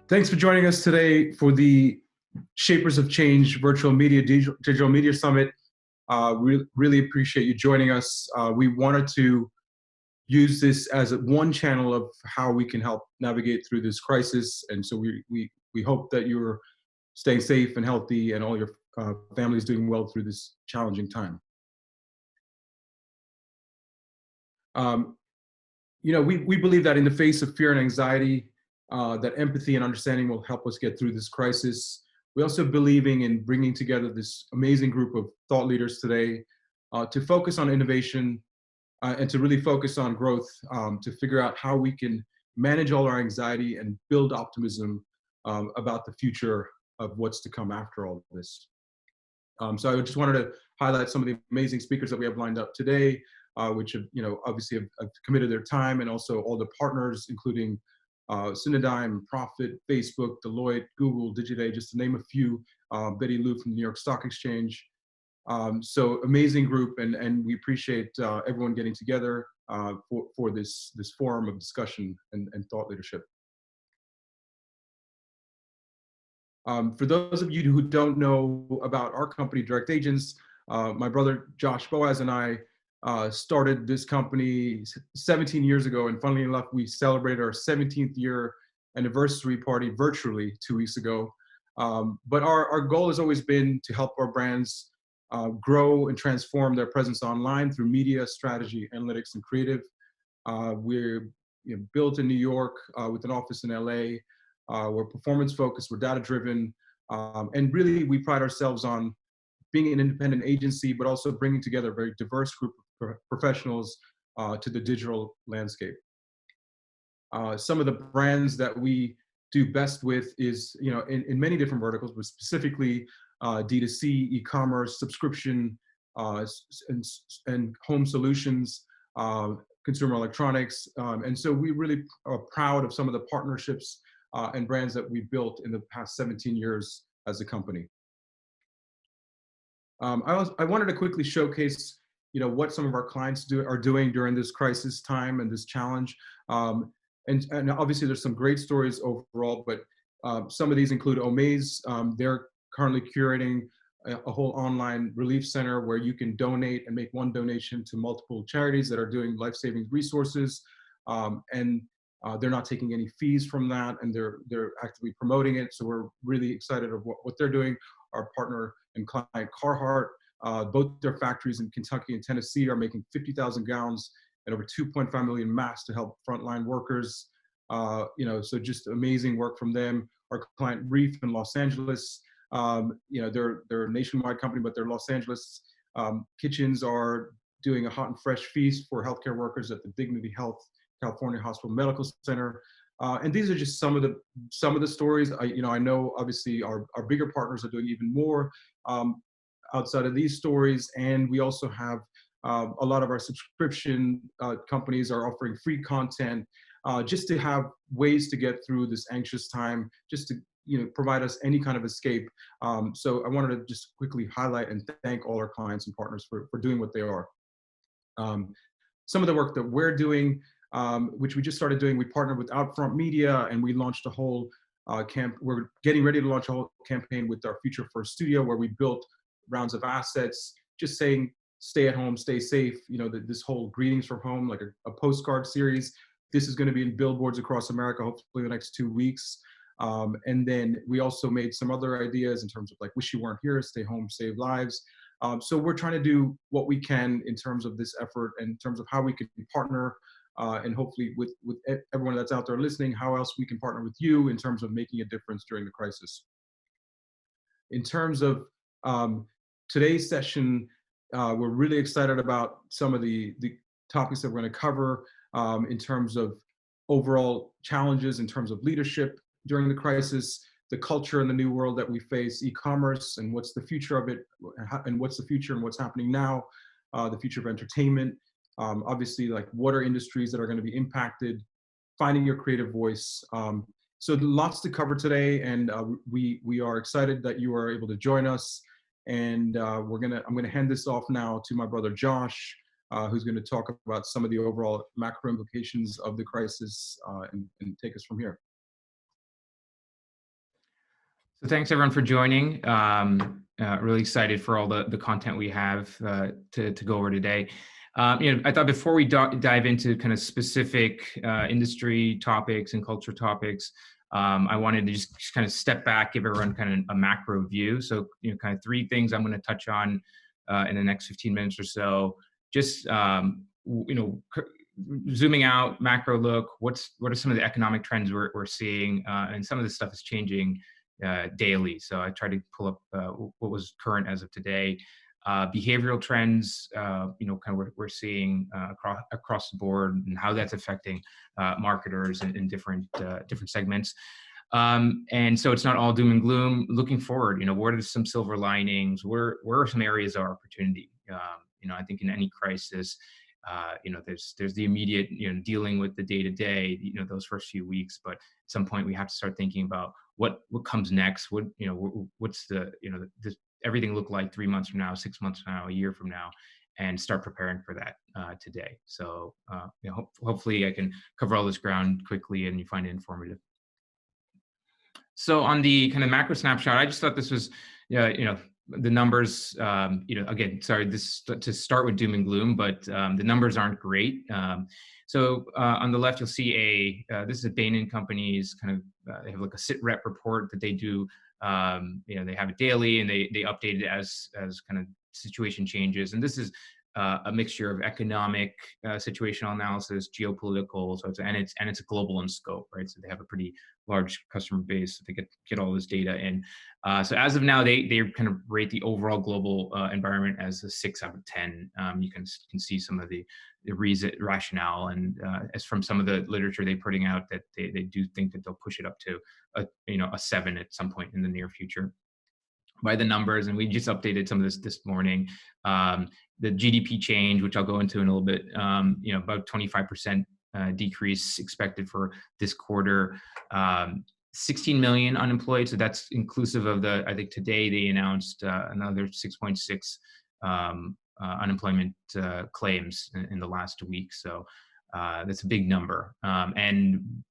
Thanks for joining us today for the Shapers of Change Virtual Media Digital Media Summit. We really appreciate you joining us. We wanted to use this as one channel of how we can help navigate through this crisis. And so we hope that you're staying safe and healthy and all your families doing well through this challenging time. We believe that in the face of fear and anxiety, that empathy and understanding will help us get through this crisis. We also believing in bringing together this amazing group of thought leaders today to focus on innovation and to really focus on growth, to figure out how we can manage all our anxiety and build optimism about the future of what's to come after all of this. So I just wanted to highlight some of the amazing speakers that we have lined up today, which have, obviously have committed their time, and also all the partners, including Cinedigm, Profit, Facebook, Deloitte, Google, Digiday, just to name a few, Betty Lou from the New York Stock Exchange. So amazing group, and we appreciate everyone getting together for this forum of discussion and thought leadership. For those of you who don't know about our company, Direct Agents, my brother Josh Boaz and I started this company 17 years ago, and funnily enough, we celebrated our 17th year anniversary party virtually 2 weeks ago. But our goal has always been to help our brands grow and transform their presence online through media, strategy, analytics, and creative. We're built in New York with an office in LA. We're performance focused, we're data driven, and really we pride ourselves on being an independent agency, but also bringing together a very diverse group of professionals to the digital landscape. Some of the brands that we do best with is, in many different verticals, but specifically D2C, e-commerce, subscription, and home solutions, consumer electronics. And so we really are proud of some of the partnerships and brands that we built in the past 17 years as a company. I wanted to quickly showcase, what some of our clients are doing during this crisis time and this challenge. And obviously there's some great stories overall, but some of these include Omaze. They're currently curating a whole online relief center where you can donate and make one donation to multiple charities that are doing life-saving resources. And they're not taking any fees from that, and they're actively promoting it. So we're really excited of what they're doing. Our partner and client Carhartt, both their factories in Kentucky and Tennessee are making 50,000 gowns and over 2.5 million masks to help frontline workers. So just amazing work from them. Our client Reef in Los Angeles, they're a nationwide company, but their Los Angeles kitchens are doing a hot and fresh feast for healthcare workers at the Dignity Health California Hospital Medical Center. And these are just some of the stories. I know obviously our bigger partners are doing even more outside of these stories, and we also have a lot of our subscription companies are offering free content just to have ways to get through this anxious time, just to provide us any kind of escape. So I wanted to just quickly highlight and thank all our clients and partners for doing what they are. Some of the work that we're doing, which we just started doing, we partnered with Outfront Media, and we launched a whole we're getting ready to launch a whole campaign with our Future First Studio, where we built rounds of assets, just saying, stay at home, stay safe. This whole greetings from home, like a postcard series. This is going to be in billboards across America, hopefully the next 2 weeks. And then we also made some other ideas in terms of like, wish you weren't here, stay home, save lives. So we're trying to do what we can in terms of this effort, and in terms of how we can partner, and hopefully with everyone that's out there listening, how else we can partner with you in terms of making a difference during the crisis. In terms of today's session, we're really excited about some of the topics that we're going to cover in terms of overall challenges, in terms of leadership during the crisis, the culture in the new world that we face, e-commerce, and what's the future of it, and what's the future and what's happening now, the future of entertainment, obviously like what are industries that are going to be impacted, finding your creative voice. So lots to cover today, and we are excited that you are able to join us. And I'm gonna hand this off now to my brother Josh, who's going to talk about some of the overall macro implications of the crisis, and take us from here. Thanks everyone for joining. Really excited for all the content we have to go over today. I thought before we dive into kind of specific industry topics and culture topics, I wanted to just kind of step back, give everyone kind of a macro view. So, kind of three things I'm going to touch on in the next 15 minutes or so. Just, zooming out, macro look, what are some of the economic trends we're seeing? And some of this stuff is changing daily. So I tried to pull up what was current as of today. Behavioral trends, kind of what we're seeing across the board, and how that's affecting marketers in different segments. And so it's not all doom and gloom. Looking forward, what are some silver linings? Where are some areas of opportunity? I think in any crisis, there's the immediate, dealing with the day to day, those first few weeks. But at some point, we have to start thinking about what comes next. What's does everything look like 3 months from now, 6 months from now, a year from now, and start preparing for that today. So hopefully I can cover all this ground quickly and you find it informative. So on the kind of macro snapshot, I just thought this was, the numbers, again, sorry, this to start with doom and gloom, but the numbers aren't great. So on the left, you'll see this is a Bain & Company's kind of, they have like a sit rep report that they do. They have it daily and they update it as kind of situation changes. And this is a mixture of economic situational analysis, geopolitical, so it's global in scope, right? So they have a pretty large customer base, so they get all this data in. So as of now, they kind of rate the overall global environment as a 6 out of 10. You can see some of the reason, rationale, and as from some of the literature they're putting out, that they do think that they'll push it up to a 7 at some point in the near future by the numbers. And we just updated some of this morning. The GDP change, which I'll go into in a little bit, about 25% decrease expected for this quarter. 16 million unemployed. So that's inclusive of I think today they announced another 6.6 unemployment claims in the last week. So that's a big number. And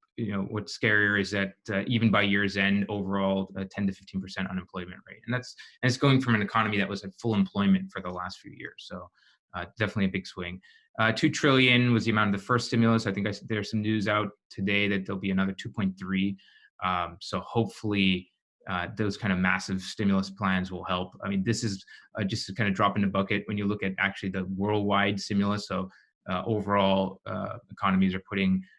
what's scarier is that even by year's end, overall 10 to 15% unemployment rate, and it's going from an economy that was at full employment for the last few years. So definitely a big swing. 2 trillion was the amount of the first stimulus. I think there's some news out today that there'll be another 2.3. So hopefully those kind of massive stimulus plans will help. I mean, this is just to kind of drop in the bucket when you look at actually the worldwide stimulus. So overall, economies are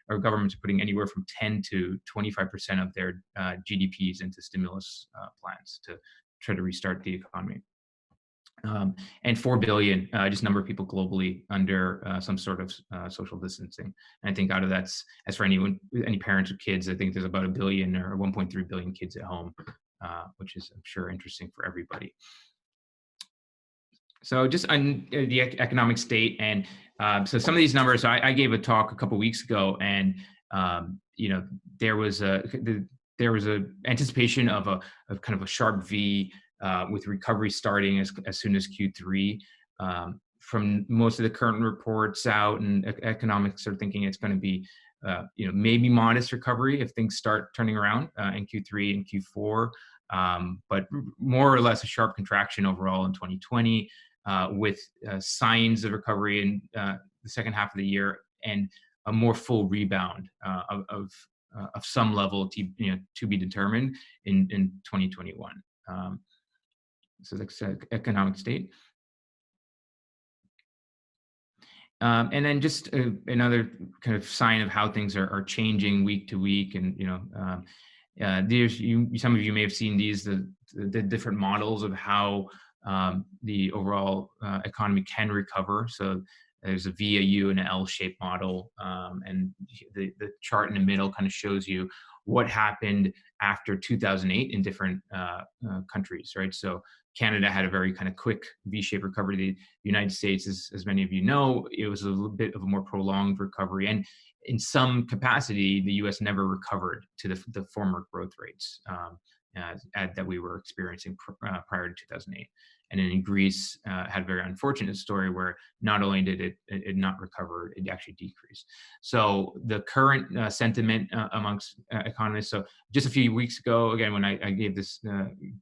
or governments are putting anywhere from 10 to 25% of their GDPs into stimulus plans to try to restart the economy. And 4 billion, just number of people globally under some sort of social distancing. And I think out of that's, as for any parents with kids, I think there's about 1 billion or 1.3 billion kids at home, which is, I'm sure, interesting for everybody. So just on the economic state, and so some of these numbers, I gave a talk a couple of weeks ago, and there was a anticipation of kind of a sharp V with recovery starting as soon as Q3. From most of the current reports out, and economics are thinking it's going to be maybe modest recovery if things start turning around in Q3 and Q4, but more or less a sharp contraction overall in 2020. With signs of recovery in the second half of the year, and a more full rebound of some level to be determined in 2021. So that's economic state. And then just another kind of sign of how things are changing week to week, and some of you may have seen these the different models of how the overall economy can recover. So there's a V, a U, and an L-shaped model, and the chart in the middle kind of shows you what happened after 2008 in different countries, right? So Canada had a very kind of quick V-shaped recovery. The United States, as many of you know, it was a little bit of a more prolonged recovery, and in some capacity, the U.S. never recovered to the former growth rates. that we were experiencing prior to 2008. And then in Greece, had a very unfortunate story where not only did it not recover, it actually decreased. So the current sentiment amongst economists. So just a few weeks ago, again, when I gave this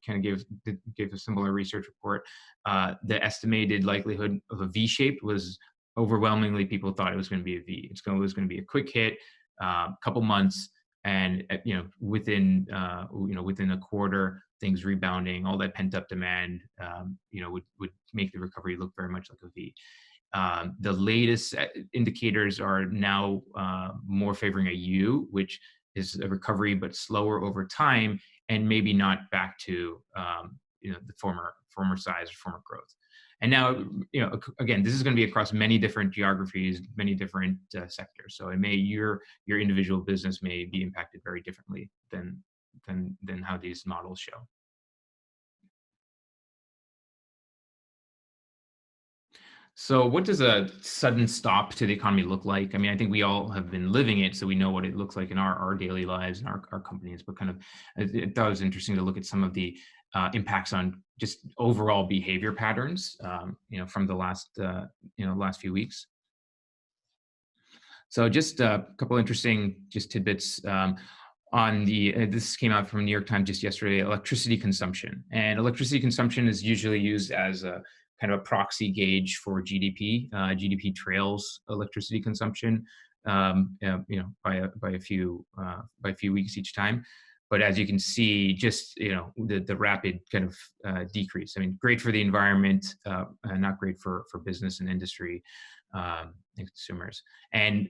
gave a similar research report, the estimated likelihood of a V shaped was overwhelmingly people thought it was going to be a V. It was going to be a quick hit, couple months, and within a quarter, things rebounding, all that pent up demand, would make the recovery look very much like a V. The latest indicators are now more favoring a U, which is a recovery but slower over time, and maybe not back to the former size or former growth. And now, again, this is going to be across many different geographies, many different sectors. So your individual business may be impacted very differently than how these models show. So what does a sudden stop to the economy look like? I mean, I think we all have been living it, so we know what it looks like in our daily lives and our companies, but I thought it was interesting to look at some of the impacts on just overall behavior patterns, from the last few weeks. So just a couple interesting just tidbits on this came out from New York Times just yesterday, electricity consumption. And electricity consumption is usually used as a kind of a proxy gauge for GDP. GDP trails electricity consumption, by a few weeks each time. But as you can see, just the rapid kind of decrease. I mean, great for the environment, not great for business and industry and consumers. And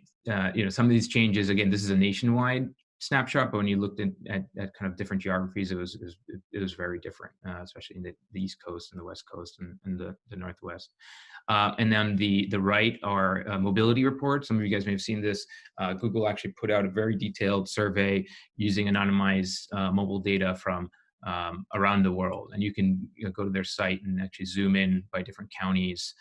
some of these changes, again, this is a nationwide snapshot, but when you looked at kind of different geographies, it was very different, especially in the East Coast and the West Coast and the Northwest. And then the right are mobility reports. Some of you guys may have seen this. Google actually put out a very detailed survey using anonymized mobile data from around the world, and you can go to their site and actually zoom in by different counties,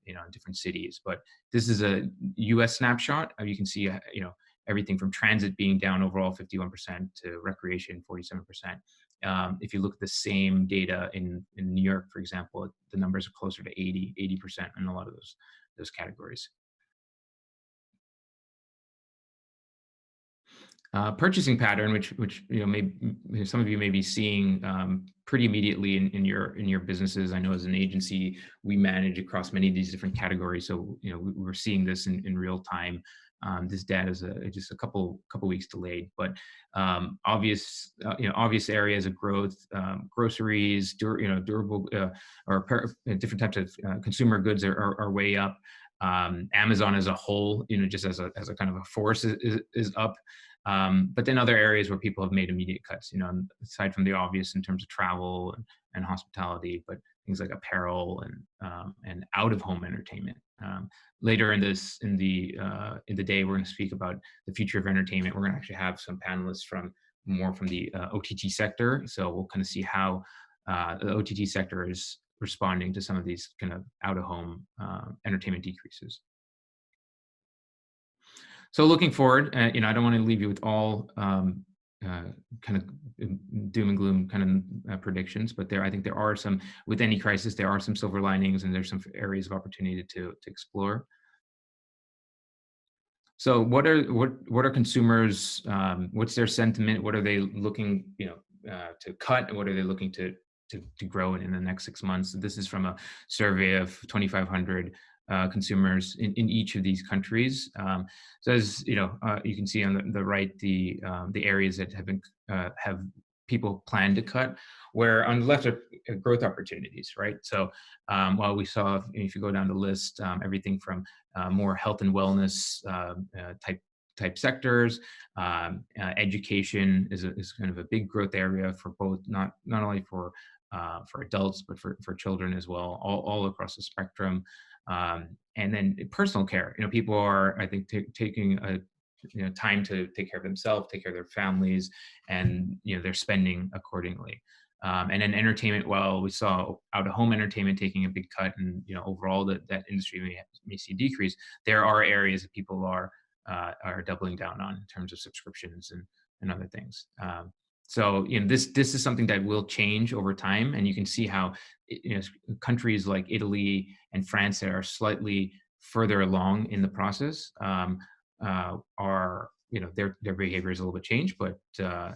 in different cities. But this is a U.S. snapshot. You can see, everything from transit being down overall 51% to recreation 47%. If you look at the same data in New York, for example, the numbers are closer to 80% in a lot of those categories. Purchasing pattern, which some of you may be seeing pretty immediately in your businesses. I know as an agency, we manage across many of these different categories, so we're seeing this in real time. This data is just a couple weeks delayed, but obvious areas of growth: groceries, durable or different types of consumer goods are way up. Amazon as a whole, just as a kind of a force is up. But then other areas where people have made immediate cuts, aside from the obvious in terms of travel and hospitality, but things like apparel and out of home entertainment. Later in the day, we're going to speak about the future of entertainment. We're going to actually have some panelists from the OTT sector. So we'll kind of see how the OTT sector is responding to some of these kind of out of home entertainment decreases. So looking forward, I don't want to leave you with all kind of doom and gloom kind of predictions, but I think there are some, with any crisis, there are some silver linings, and there's some areas of opportunity to explore. So what are consumers? What's their sentiment? What are they looking to cut, and what are they looking to grow in the next 6 months? This is from a survey of 2,500 consumers in each of these countries. So as you can see on the right, the areas that have people plan to cut, where on the left are growth opportunities, right? So while we saw, if you go down the list, everything from more health and wellness type sectors, education is kind of a big growth area for both, not only for adults, but for children as well, all across the spectrum. And then personal care, people are, I think, taking time to take care of themselves, take care of their families, and they're spending accordingly. And then entertainment, while we saw out of home entertainment taking a big cut, and overall that industry may see a decrease, there are areas that people are doubling down on in terms of subscriptions and other things. So, this is something that will change over time, and you can see how countries like Italy and France that are slightly further along in the process are their behavior is a little bit changed, but I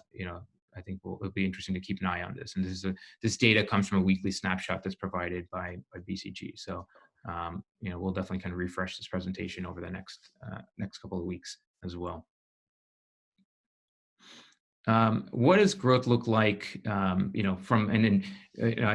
think it'll be interesting to keep an eye on this. And this data comes from a weekly snapshot that's provided by BCG. So we'll definitely kind of refresh this presentation over the next couple of weeks as well. What does growth look like, I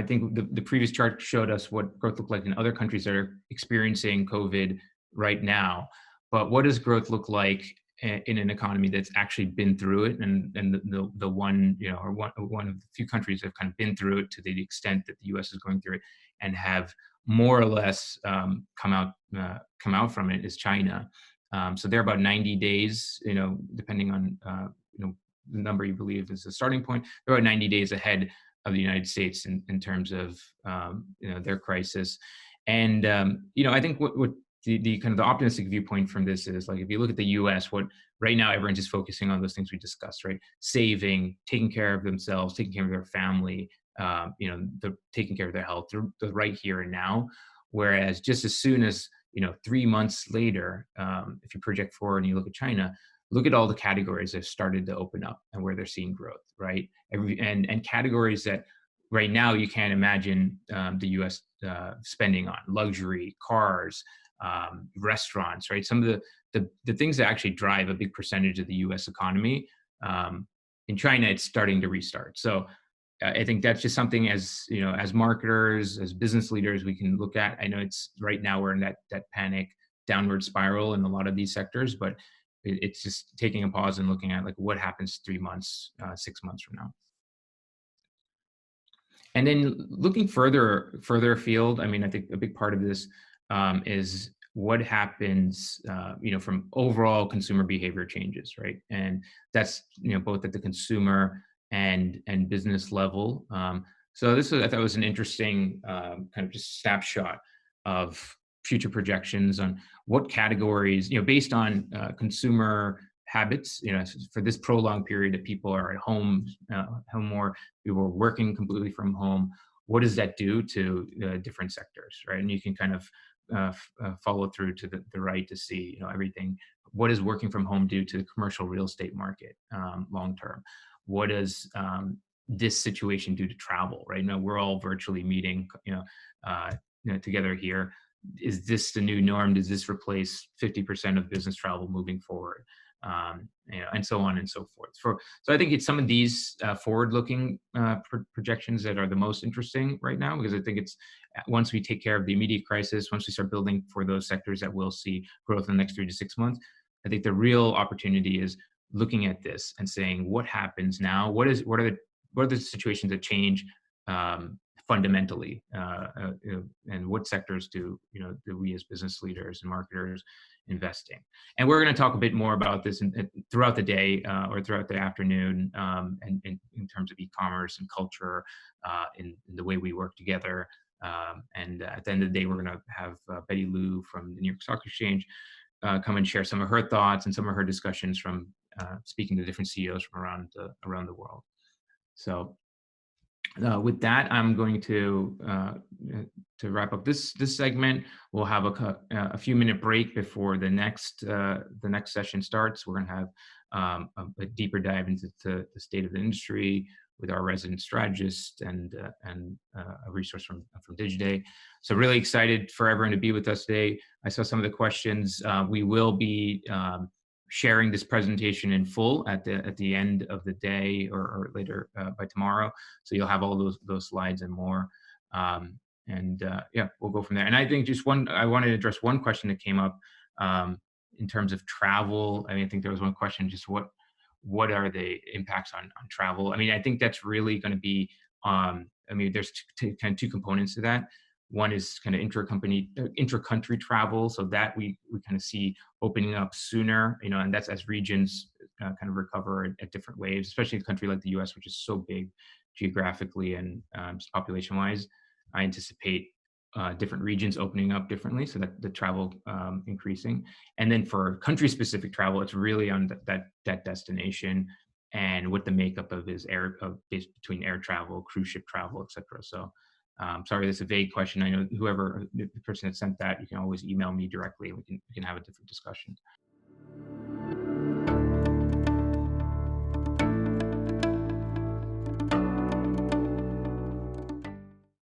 think the previous chart showed us what growth looked like in other countries that are experiencing COVID right now. But what does growth look like in an economy that's actually been through it, and the one, or one of the few countries that have kind of been through it to the extent that the U.S. is going through it and have more or less come out from it is China. So they're about 90 days, depending on the number you believe is the starting point. They're about 90 days ahead of the United States in terms of their crisis. And I think what the kind of the optimistic viewpoint from this is, like, if you look at the U.S., what right now everyone's just focusing on those things we discussed, right? Saving, taking care of themselves, taking care of their family, taking care of their health, the right here and now. Whereas just as soon as 3 months later, if you project forward and you look at China, look at all the categories that have started to open up and where they're seeing growth, right? And categories that right now you can't imagine the U.S. Spending on: luxury, cars, restaurants, right? Some of the things that actually drive a big percentage of the U.S. economy. In China, it's starting to restart. So I think that's just something, as marketers, as business leaders, we can look at. I know it's right now we're in that panic downward spiral in a lot of these sectors, but it's just taking a pause and looking at, like, what happens 3 months, 6 months from now. And then looking further afield, I mean, I think a big part of this is what happens, from overall consumer behavior changes, right? And that's both at the consumer and business level. So I thought was an interesting kind of just snapshot of future projections on what categories, based on consumer habits, for this prolonged period that people are at home more, people are working completely from home. What does that do to different sectors, right? And you can kind of follow through to the right to see, everything. What does working from home do to the commercial real estate market long term? What does this situation do to travel? Right now, we're all virtually meeting, together here. Is this the new norm? Does this replace 50% of business travel moving forward? And so on and so forth. So I think it's some of these forward-looking projections that are the most interesting right now, because I think it's once we take care of the immediate crisis, once we start building for those sectors that will see growth in the next 3 to 6 months, I think the real opportunity is looking at this and saying, what happens now? What are the situations that change fundamentally, and what sectors do we as business leaders and marketers investing? And we're going to talk a bit more about this throughout the day or throughout the afternoon, and in terms of e-commerce and culture, in the way we work together. And at the end of the day, we're going to have Betty Liu from the New York Stock Exchange come and share some of her thoughts and some of her discussions from speaking to different CEOs from around the world. So with that, I'm going to wrap up this segment. We'll have a few minute break before the next session starts. We're going to have a deeper dive into the state of the industry with our resident strategist and a resource from Digiday. So really excited for everyone to be with us today. I saw some of the questions. We will be sharing this presentation in full at the end of the day or later by tomorrow. So you'll have all those slides and more. We'll go from there. And I think I wanted to address one question that came up in terms of travel. I mean, I think there was one question, just what are the impacts on travel? I mean, I think that's really going to be, there's kind of two components to that. One is kind of intra-country travel, so that we kind of see opening up sooner, and that's as regions kind of recover at different waves, especially a country like the U.S., which is so big geographically and just population-wise. I anticipate different regions opening up differently, so that the travel increasing. And then for country-specific travel, it's really on that destination. and what the makeup of his between air travel, cruise ship travel, etc. So, sorry, that's a vague question. I know whoever the person that sent that, you can always email me directly, and we can have a different discussion.